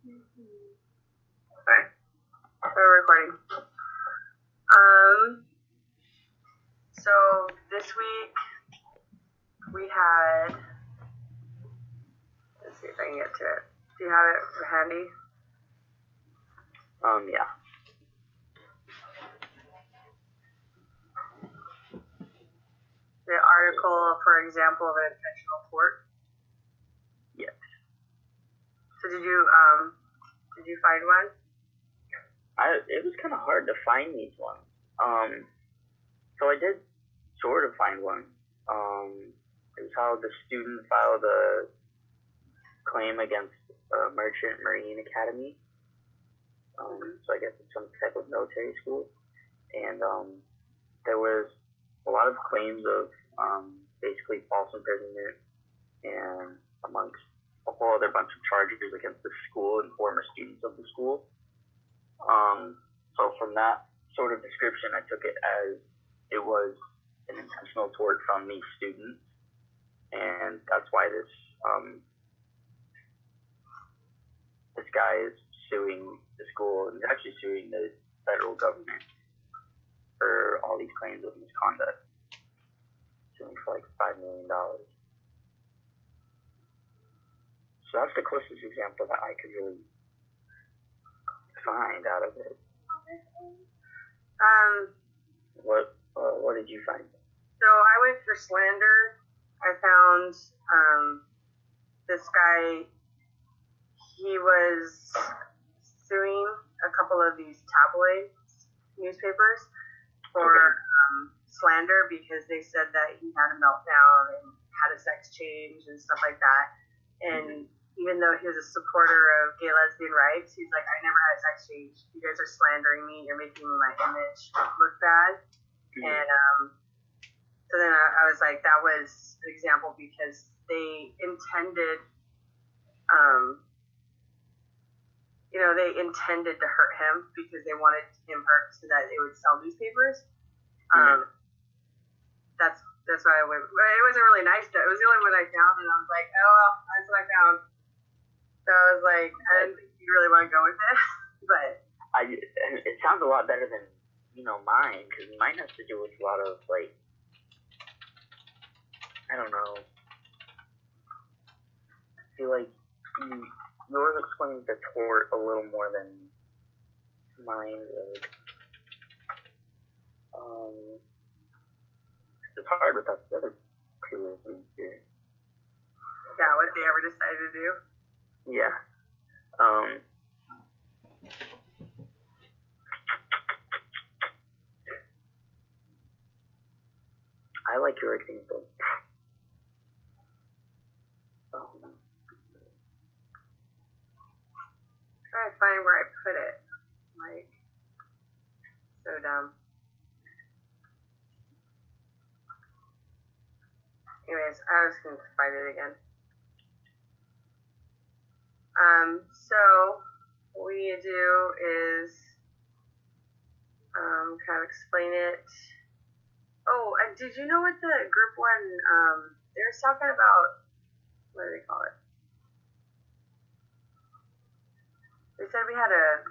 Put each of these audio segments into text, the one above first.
Okay, we're recording. So this week we had. Let's see if I can get to it. Do you have it handy? Yeah. The article, for example, of an intentional tort. Yes. So did you find one? It was kind of hard to find these ones. So I did sort of find one. It was how the student filed a claim against Merchant Marine Academy. So I guess it's some type of military school. And there was a lot of claims of basically false imprisonment and amongst a whole other bunch of charges against the school and former students of the school. So from that sort of description, I took it as it was an intentional tort from these students, and that's why this guy is suing the school and actually suing the federal government for all these claims of misconduct, suing for like $5 million. So that's the closest example that I could really find out of it. What did you find? So I went for slander. I found this guy. He was suing a couple of these tabloid newspapers for slander because they said that he had a meltdown and had a sex change and stuff like that. And even though he was a supporter of gay lesbian rights, he's like, I never had a sex change. You guys are slandering me. You're making my image look bad. And so then I was like, that was an example because they intended, they intended to hurt him because they wanted him hurt so that they would sell newspapers. That's why I went. It wasn't really nice though. It was the only one I found, and I was like, oh well, that's what I found. So I was like, I didn't think you really want to go with it, but it sounds a lot better than mine, because mine has to do with a lot of like, I don't know. I feel like yours explains the tort a little more than mine would. It's hard without the other two here. Yeah, what they ever decided to do. Yeah. I like your example. Trying to find where I put it. Like, so dumb. Anyways, I was going to find it again. So what we need to do is kind of explain it. Oh, and did you know what the group one, they were talking about, what do they call it? They said we had a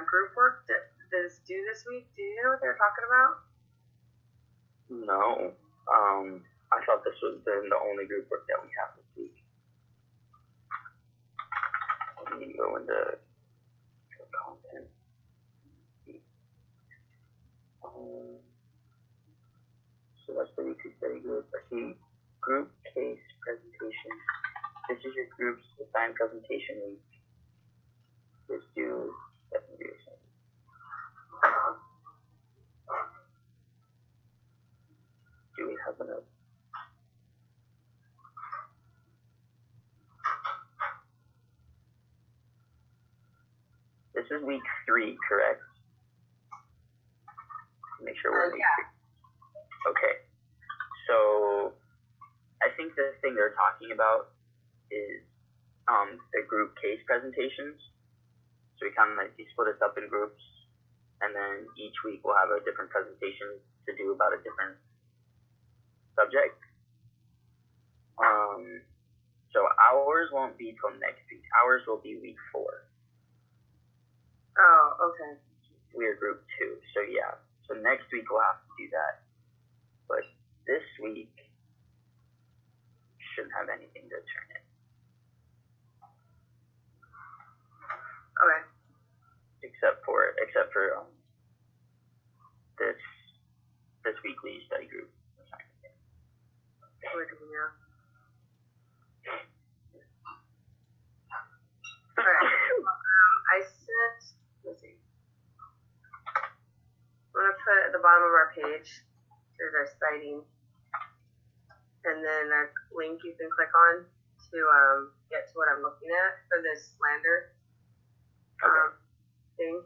group work that is due this week. Do you know what they were talking about? No. I thought this was the only group work that we have this week. Let me go into content. So that's the weekly study group. I see group case presentation. This is your group's assigned presentation week. Let's do secondary assignment. Do we have enough? This is week 3, correct? Make sure we're in week 3. Okay. So I think the thing they're talking about is the group case presentations. So we kind of like split us up in groups, and then each week we'll have a different presentation to do about a different subject. So ours won't be till next week. Ours will be week 4. Oh, okay. We're group 2. So yeah. So next week we'll have to do that. But this week shouldn't have anything to turn in. Okay. Except for this weekly study group assignment. Yeah. Alright. I sent, let's see. I'm going to put at the bottom of our page, here's our citing, and then a link you can click on to get to what I'm looking at for this slander thing.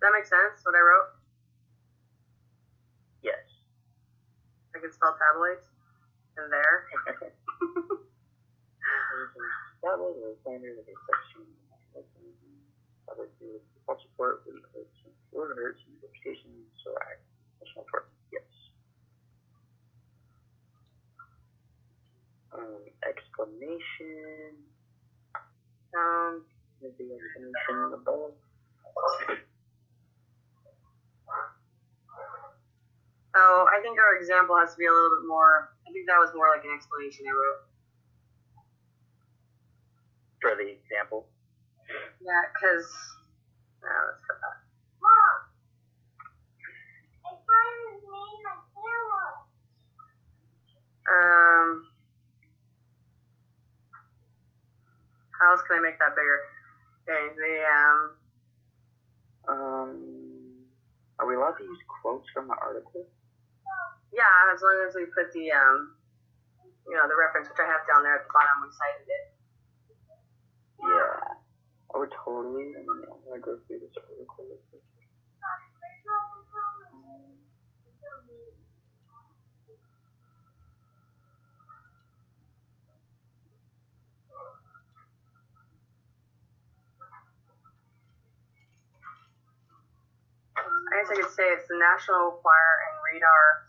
Does that make sense, what I wrote? Yes. I can spell tabloids in there. Tabloid or slander is a section public false support with hurts and reputation, so national report. Yes. Explanation. Is the explanation above? Oh, I think our example has to be a little bit more. I think that was more like an explanation I wrote. For the example? Yeah, because. Let's put that. How else can I make that bigger? Okay, Are we allowed to use quotes from the article? Yeah, as long as we put the the reference, which I have down there at the bottom, we cited it. Yeah. I would totally. I'm gonna go through this article. I guess I could say it's the National Choir and Radar,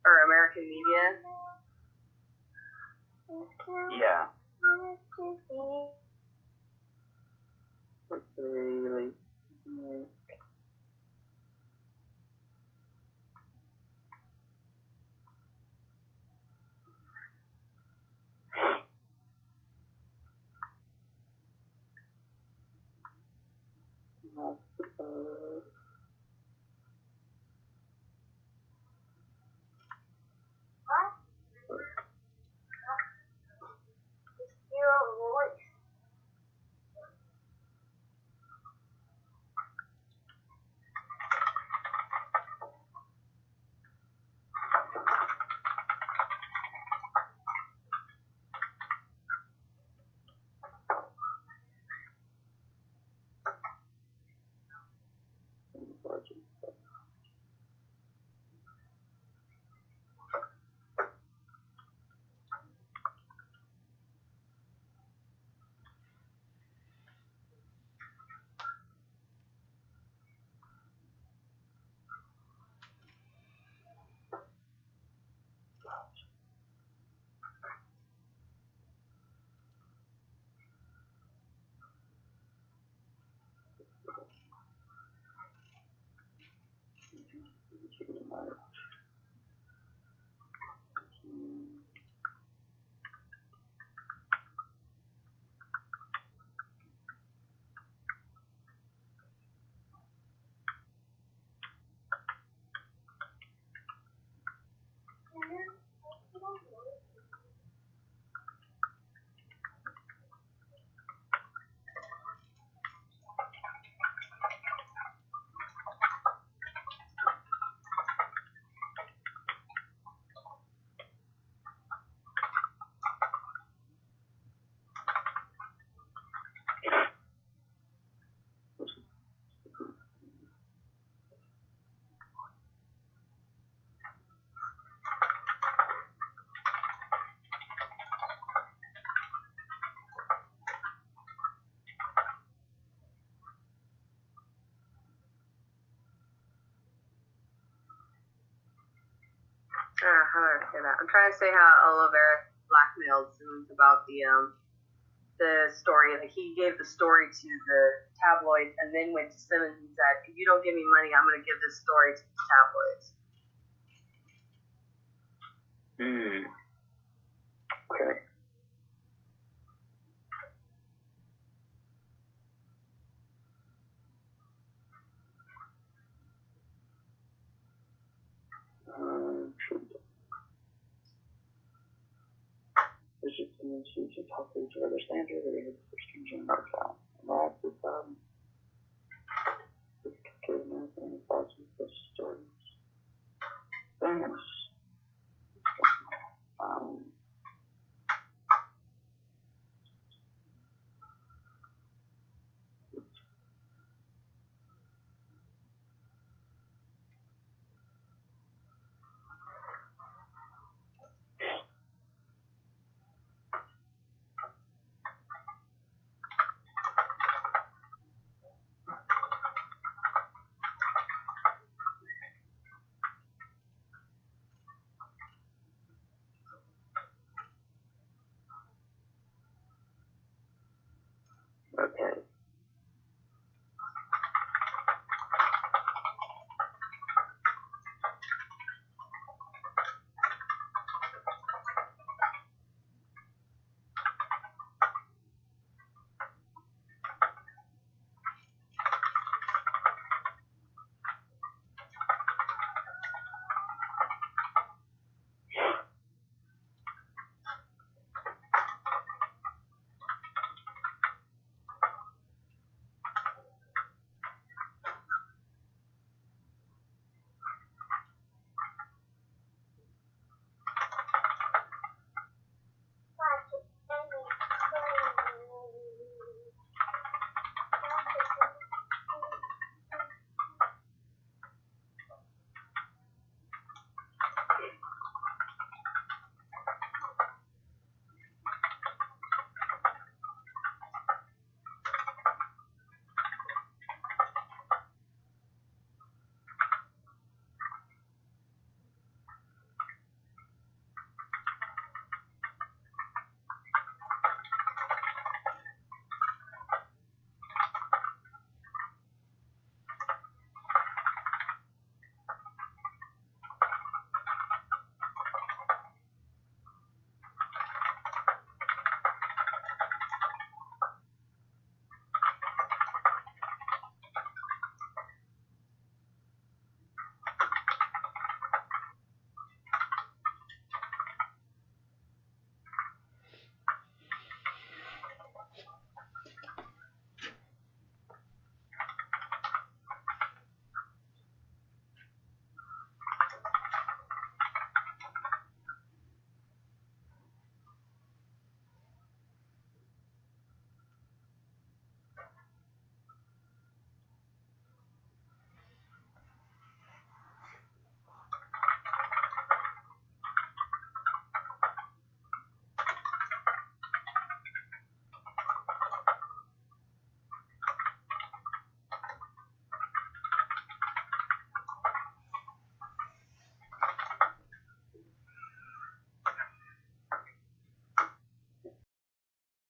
or American Media. Yeah. Okay, How do I say that? I'm trying to say how Olivera blackmailed Simmons about the story. Like, he gave the story to the tabloids and then went to Simmons and said, if you don't give me money, I'm going to give this story to the tabloids. Okay. Bishop Simmons used to talk to each other standard or his prescription marks out. Last is this kidnapping and thoughts of the stories. Thanks.